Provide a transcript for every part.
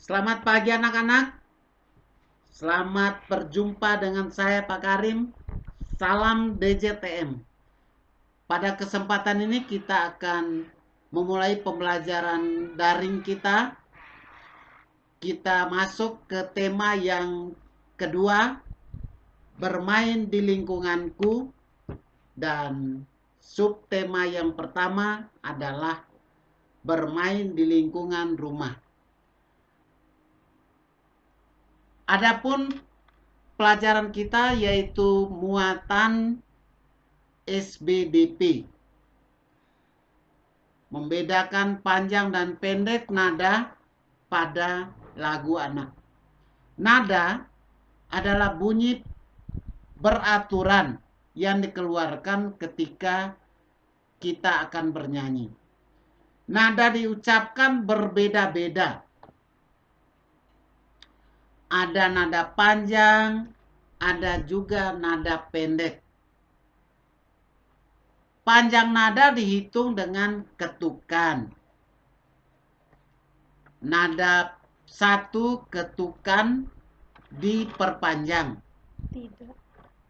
Selamat pagi anak-anak. Selamat berjumpa dengan saya Pak Karim. Salam DJTM. Pada kesempatan ini kita akan memulai pembelajaran daring kita. Kita masuk ke tema yang kedua, bermain di lingkunganku, dan subtema yang pertama adalah bermain di lingkungan rumah. Adapun pelajaran kita yaitu muatan SBDP. Membedakan panjang dan pendek nada pada lagu anak. Nada adalah bunyi beraturan yang dikeluarkan ketika kita akan bernyanyi. Nada diucapkan berbeda-beda. Ada nada panjang, ada juga nada pendek. Panjang nada dihitung dengan ketukan. Nada satu ketukan diperpanjang.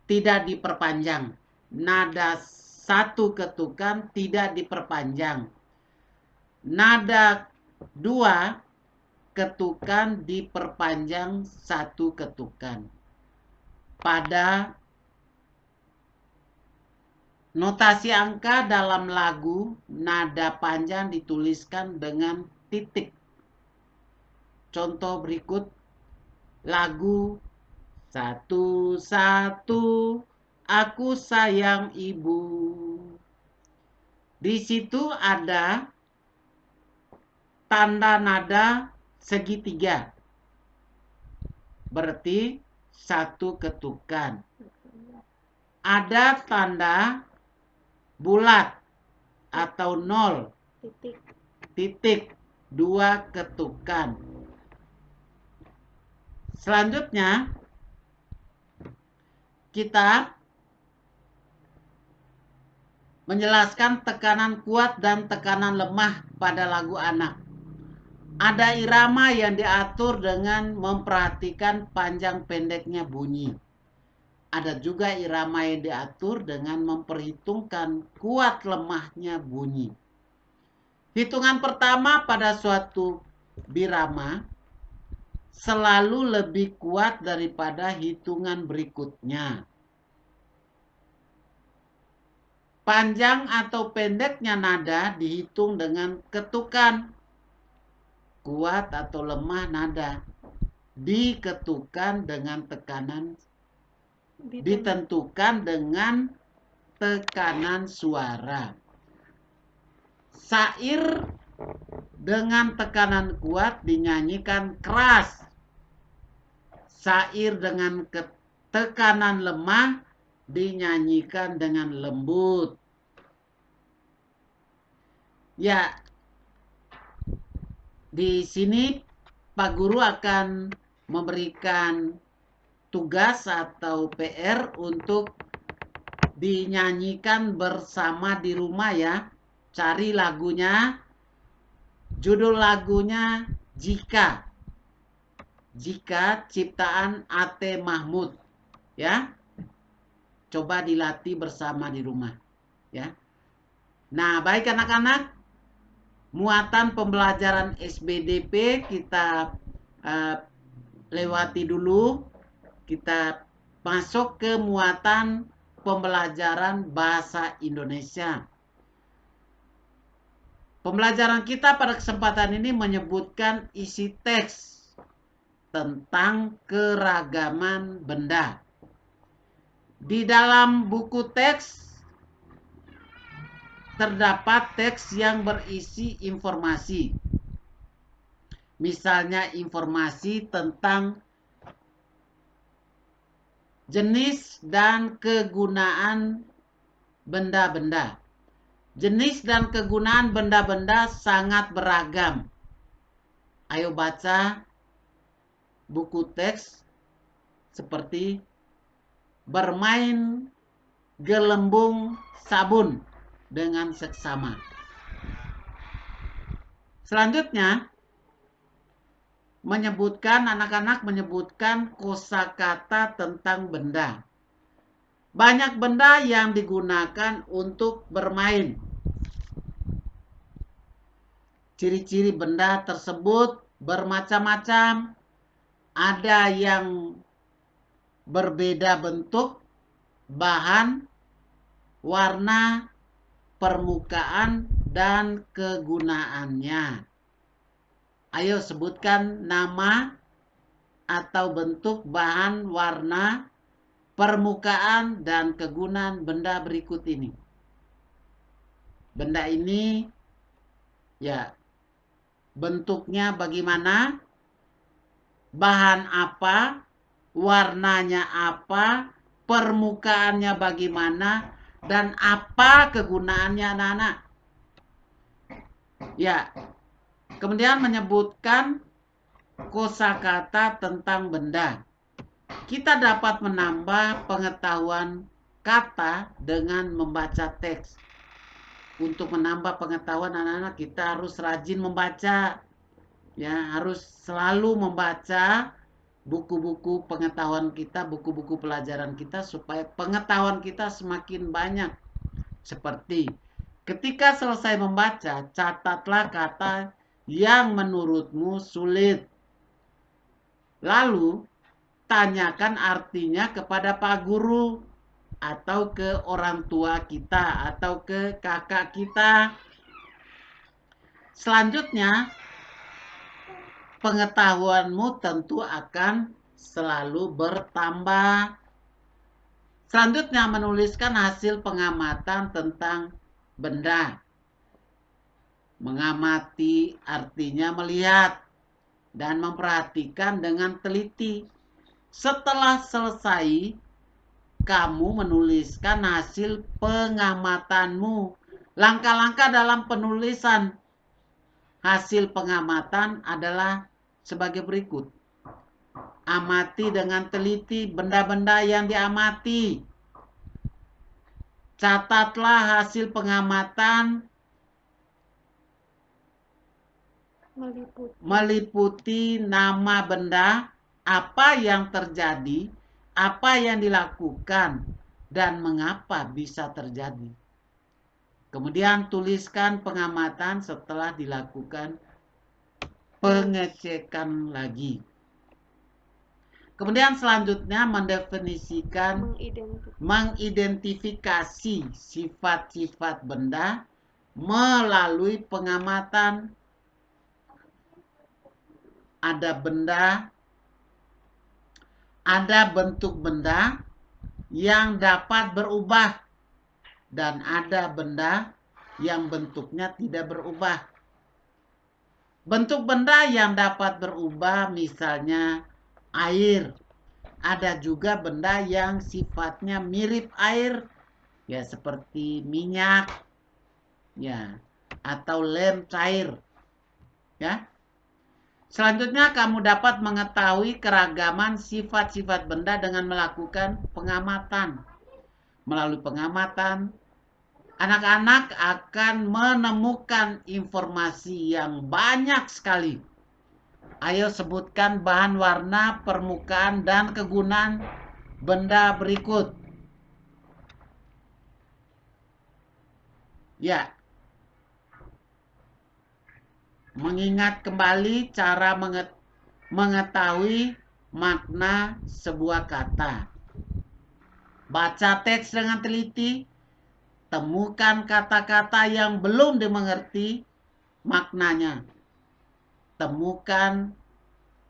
Tidak diperpanjang. Nada satu ketukan tidak diperpanjang. Nada dua ketukan diperpanjang satu ketukan. Pada notasi angka dalam lagu, nada panjang dituliskan dengan titik. Contoh berikut lagu satu-satu aku sayang ibu. Di situ ada tanda nada segitiga. Berarti satu ketukan. Ada tanda bulat atau nol. Titik. Dua ketukan. Selanjutnya kita menjelaskan tekanan kuat dan tekanan lemah pada lagu anak. Ada irama yang diatur dengan memperhatikan panjang pendeknya bunyi. Ada juga irama yang diatur dengan memperhitungkan kuat lemahnya bunyi. Hitungan pertama pada suatu birama selalu lebih kuat daripada hitungan berikutnya. Panjang atau pendeknya nada dihitung dengan ketukan. Kuat atau lemah nada diketukan dengan tekanan, ditentukan dengan tekanan suara. Syair dengan tekanan kuat dinyanyikan keras. Syair dengan tekanan lemah dinyanyikan dengan lembut. Ya, di sini Pak Guru akan memberikan tugas atau PR untuk dinyanyikan bersama di rumah ya. Cari lagunya. Judul lagunya Jika. Jika ciptaan A.T. Mahmud. Ya. Coba dilatih bersama di rumah. Ya. Nah, baik anak-anak. Muatan pembelajaran SBDP kita lewati dulu. Kita masuk ke muatan pembelajaran bahasa Indonesia. Pembelajaran kita pada kesempatan ini menyebutkan isi teks tentang keragaman benda. Di dalam buku teks terdapat teks yang berisi informasi. Misalnya informasi tentang jenis dan kegunaan benda-benda. Jenis dan kegunaan benda-benda sangat beragam. Ayo baca buku teks seperti bermain gelembung sabun dengan seksama. Selanjutnya, anak-anak menyebutkan kosakata tentang benda. Banyak benda yang digunakan untuk bermain. Ciri-ciri benda tersebut bermacam-macam. Ada yang berbeda bentuk, bahan, warna, permukaan, dan kegunaannya. Ayo sebutkan nama atau bentuk, bahan, warna, permukaan, dan kegunaan benda berikut ini. Benda ini ya bentuknya bagaimana, bahan apa, warnanya apa, permukaannya bagaimana, dan apa kegunaannya anak-anak. Ya, kemudian menyebutkan kosakata tentang benda. Kita dapat menambah pengetahuan kata dengan membaca teks. Untuk menambah pengetahuan anak-anak, kita harus rajin membaca. Ya, harus selalu membaca buku-buku pengetahuan kita, buku-buku pelajaran kita, supaya pengetahuan kita semakin banyak. Seperti ketika selesai membaca, catatlah kata yang menurutmu sulit. Lalu tanyakan artinya kepada Pak Guru atau ke orang tua kita atau ke kakak kita. Selanjutnya, pengetahuanmu tentu akan selalu bertambah. Selanjutnya, menuliskan hasil pengamatan tentang benda. Mengamati artinya melihat dan memperhatikan dengan teliti. Setelah selesai, kamu menuliskan hasil pengamatanmu. Langkah-langkah dalam penulisan hasil pengamatan adalah sebagai berikut. Amati dengan teliti benda-benda yang diamati. Catatlah hasil pengamatan meliputi nama benda, apa yang terjadi, apa yang dilakukan, dan mengapa bisa terjadi. Kemudian tuliskan pengamatan setelah dilakukan pengecekan lagi. Kemudian selanjutnya mendefinisikan, mengidentifikasi sifat-sifat benda melalui pengamatan. Ada benda, ada bentuk benda yang dapat berubah dan ada benda yang bentuknya tidak berubah. Bentuk benda yang dapat berubah misalnya air. Ada juga benda yang sifatnya mirip air, ya seperti minyak, ya, atau lem cair, ya. Selanjutnya kamu dapat mengetahui keragaman sifat-sifat benda dengan melakukan pengamatan. Melalui pengamatan, anak-anak akan menemukan informasi yang banyak sekali. Ayo sebutkan bahan, warna, permukaan, dan kegunaan benda berikut. Ya. Mengingat kembali cara mengetahui makna sebuah kata. Baca teks dengan teliti. Temukan kata-kata yang belum dimengerti maknanya. Temukan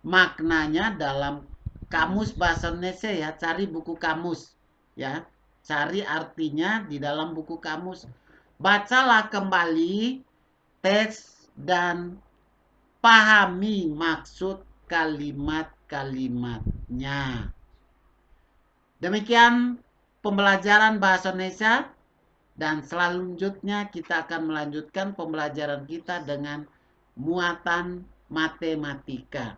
maknanya dalam kamus bahasa Indonesia, ya. Cari buku kamus, ya. Cari artinya di dalam buku kamus. Bacalah kembali teks dan pahami maksud kalimat-kalimatnya. Demikian pembelajaran bahasa Indonesia, dan selanjutnya kita akan melanjutkan pembelajaran kita dengan muatan matematika.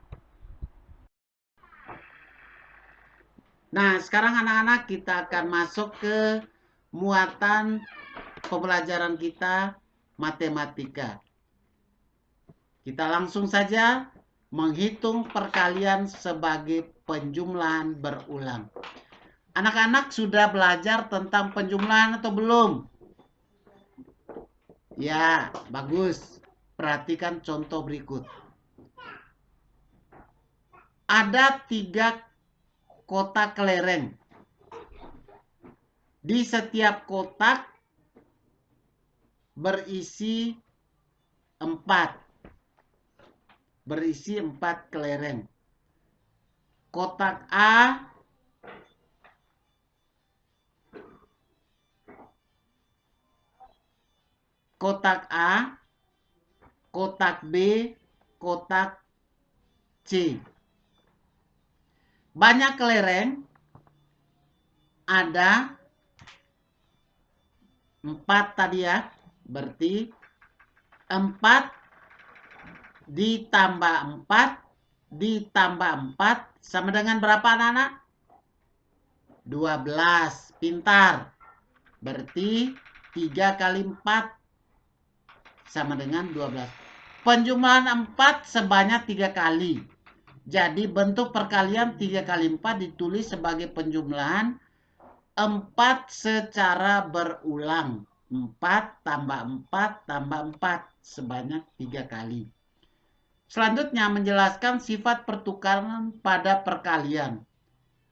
Nah, sekarang anak-anak kita akan masuk ke muatan pembelajaran kita matematika. Kita langsung saja menghitung perkalian sebagai penjumlahan berulang. Anak-anak sudah belajar tentang penjumlahan atau belum? Ya, bagus. Perhatikan contoh berikut. Ada 3 kotak kelereng. Di setiap kotak berisi 4 kelereng. Kotak A, kotak B, kotak C. Banyak kelereng, ada 4 tadi ya. Berarti 4 ditambah 4 sama dengan berapa anak-anak? 12. Pintar. Berarti 3 kali 4 sama dengan 12. Penjumlahan 4 sebanyak 3 kali. Jadi bentuk perkalian 3 kali 4 ditulis sebagai penjumlahan 4 secara berulang. 4 tambah 4 tambah 4 sebanyak 3 kali. Selanjutnya menjelaskan sifat pertukaran pada perkalian.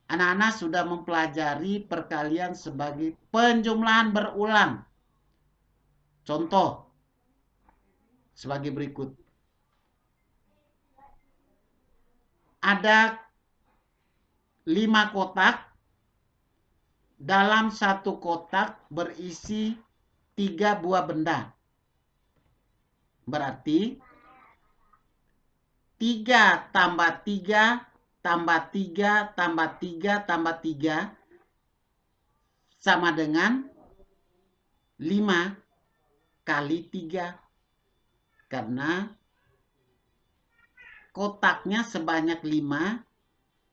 Anak-anak sudah mempelajari perkalian sebagai penjumlahan berulang. Contoh sebagai berikut. Ada 5 kotak. Dalam satu kotak berisi 3 buah benda. Berarti 3 tambah 3 tambah 3 tambah 3 tambah 3 sama dengan 5 kali 3. Karena kotaknya sebanyak 5,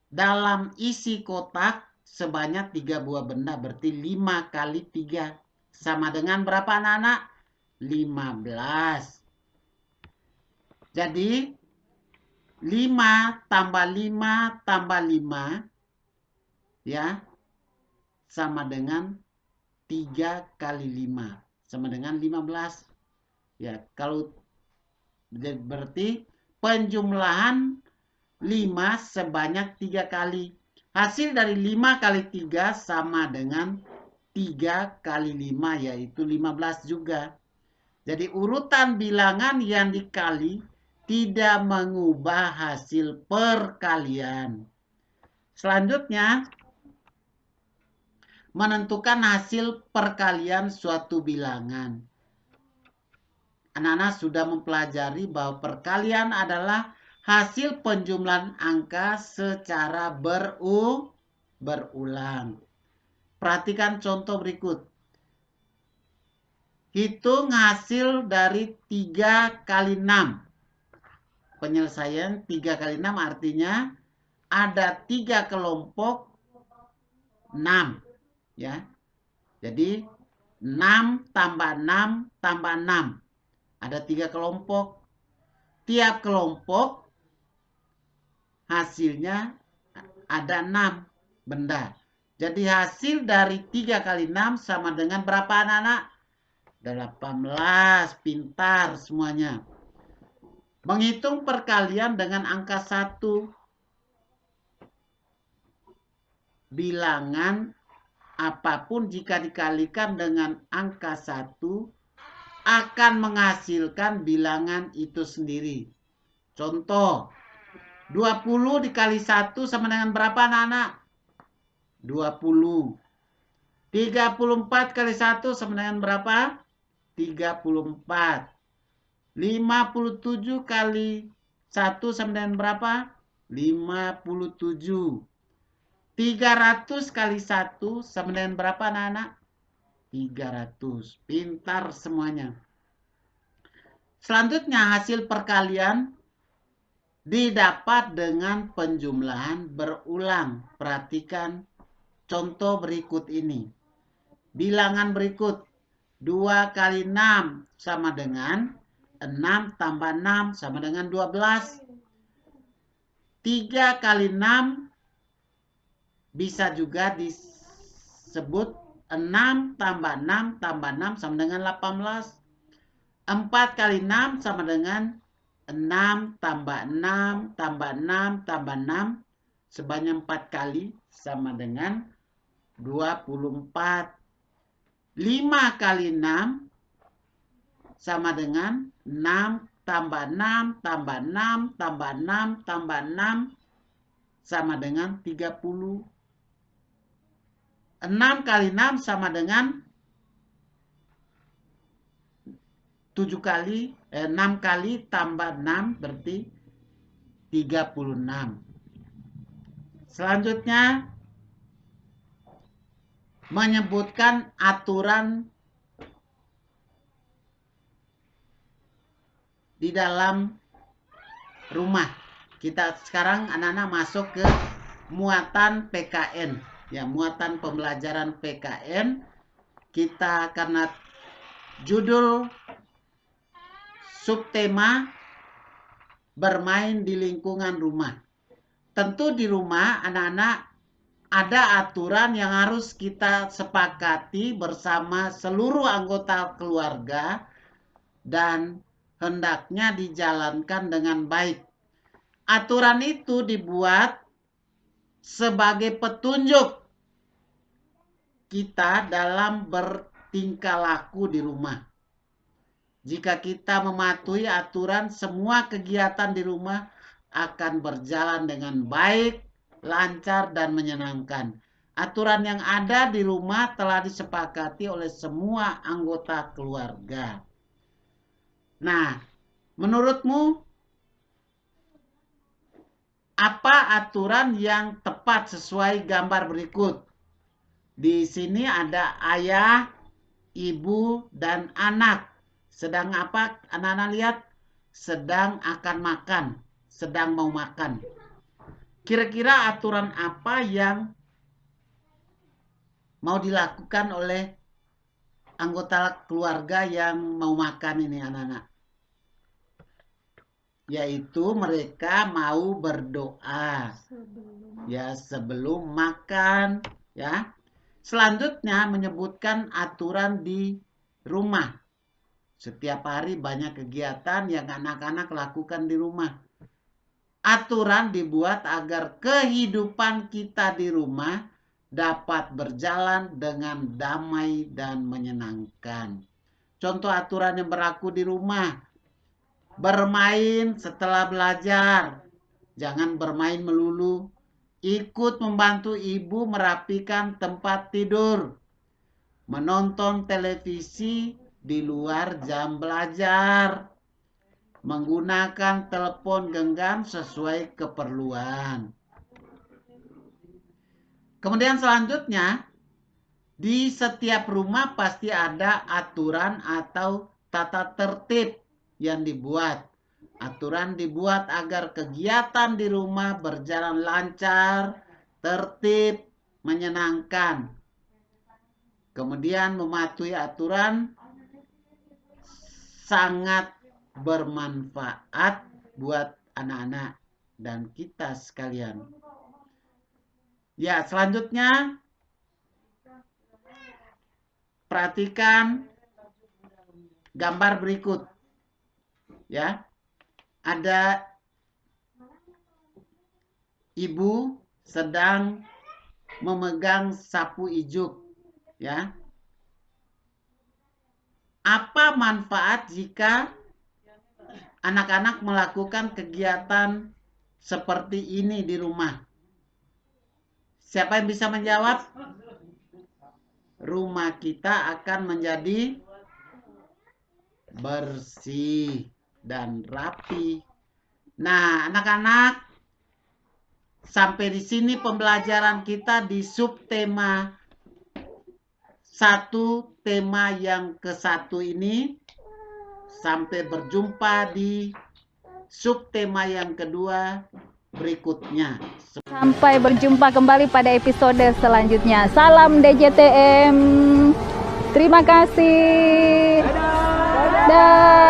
dalam isi kotak sebanyak 3 buah benda. Berarti 5 kali 3 sama dengan berapa anak-anak? 15. Jadi 5 tambah 5 tambah 5 ya sama dengan 3 kali 5 sama dengan 15. Ya, kalau berarti penjumlahan 5 sebanyak 3 kali. Hasil dari 5 kali 3 sama dengan 3 kali 5 yaitu 15 juga. Jadi urutan bilangan yang dikali tidak mengubah hasil perkalian. Selanjutnya, menentukan hasil perkalian suatu bilangan. Anak-anak sudah mempelajari bahwa perkalian adalah hasil penjumlahan angka secara berulang. Perhatikan contoh berikut. Hitung hasil dari 3 kali 6. Penyelesaian 3 kali 6 artinya ada 3 kelompok 6. Ya. Jadi 6 tambah 6 tambah 6. Ada 3 kelompok. Tiap kelompok hasilnya ada 6 benda. Jadi hasil dari 3 kali 6 sama dengan berapa anak-anak? 18. Pintar semuanya. Menghitung perkalian dengan angka 1. Bilangan apapun jika dikalikan dengan angka 1 akan menghasilkan bilangan itu sendiri. Contoh, 20 dikali 1 sama dengan berapa anak-anak? 20. 34 kali 1 sama dengan berapa? 34. 57 kali 1 sama dengan berapa? 57. 300 kali 1 sama dengan berapa anak-anak? 300. Pintar semuanya. Selanjutnya hasil perkalian didapat dengan penjumlahan berulang. Perhatikan contoh berikut ini. Bilangan berikut. 2 kali 6 sama dengan 6 tambah 6 sama dengan 12. 3 kali 6 bisa juga disebut 6 tambah 6 tambah 6 sama dengan 18. 4 kali 6 sama dengan 6 tambah 6 tambah 6 tambah 6 sebanyak 4 kali sama dengan 24. 5 kali 6 sama dengan 6 tambah 6 tambah 6 tambah 6 tambah 6 sama dengan 30. 6 kali 6 sama dengan 6 kali tambah 6 berarti 36. Selanjutnya menyebutkan aturan di dalam rumah. Kita sekarang anak-anak masuk ke muatan PKN. Ya, muatan pembelajaran PKN. Kita karena judul subtema bermain di lingkungan rumah. Tentu di rumah anak-anak ada aturan yang harus kita sepakati bersama seluruh anggota keluarga dan hendaknya dijalankan dengan baik. Aturan itu dibuat sebagai petunjuk kita dalam bertingkah laku di rumah. Jika kita mematuhi aturan, semua kegiatan di rumah akan berjalan dengan baik, lancar, dan menyenangkan. Aturan yang ada di rumah telah disepakati oleh semua anggota keluarga. Nah, menurutmu apa aturan yang tepat sesuai gambar berikut? Di sini ada ayah, ibu, dan anak. Sedang apa anak-anak lihat? Sedang akan makan, sedang mau makan. Kira-kira aturan apa yang mau dilakukan oleh anggota keluarga yang mau makan ini anak-anak? Yaitu mereka mau berdoa sebelum makan ya. Selanjutnya menyebutkan aturan di rumah. Setiap hari banyak kegiatan yang anak-anak lakukan di rumah. Aturan dibuat agar kehidupan kita di rumah dapat berjalan dengan damai dan menyenangkan. Contoh aturan yang berlaku di rumah. Bermain setelah belajar. Jangan bermain melulu. Ikut membantu ibu merapikan tempat tidur. Menonton televisi di luar jam belajar. Menggunakan telepon genggam sesuai keperluan. Kemudian selanjutnya, di setiap rumah pasti ada aturan atau tata tertib yang dibuat. Aturan dibuat agar kegiatan di rumah berjalan lancar, tertib, menyenangkan. Kemudian mematuhi aturan sangat bermanfaat buat anak-anak dan kita sekalian. Ya, selanjutnya perhatikan gambar berikut. Ya. Ada ibu sedang memegang sapu ijuk, ya. Apa manfaat jika anak-anak melakukan kegiatan seperti ini di rumah? Siapa yang bisa menjawab? Rumah kita akan menjadi bersih dan rapi. Nah, anak-anak, sampai di sini pembelajaran kita di subtema 1, tema yang ke-1 ini. Sampai berjumpa di subtema yang kedua berikutnya. Sampai berjumpa kembali pada episode selanjutnya. Salam DJTM. Terima kasih. Dadah.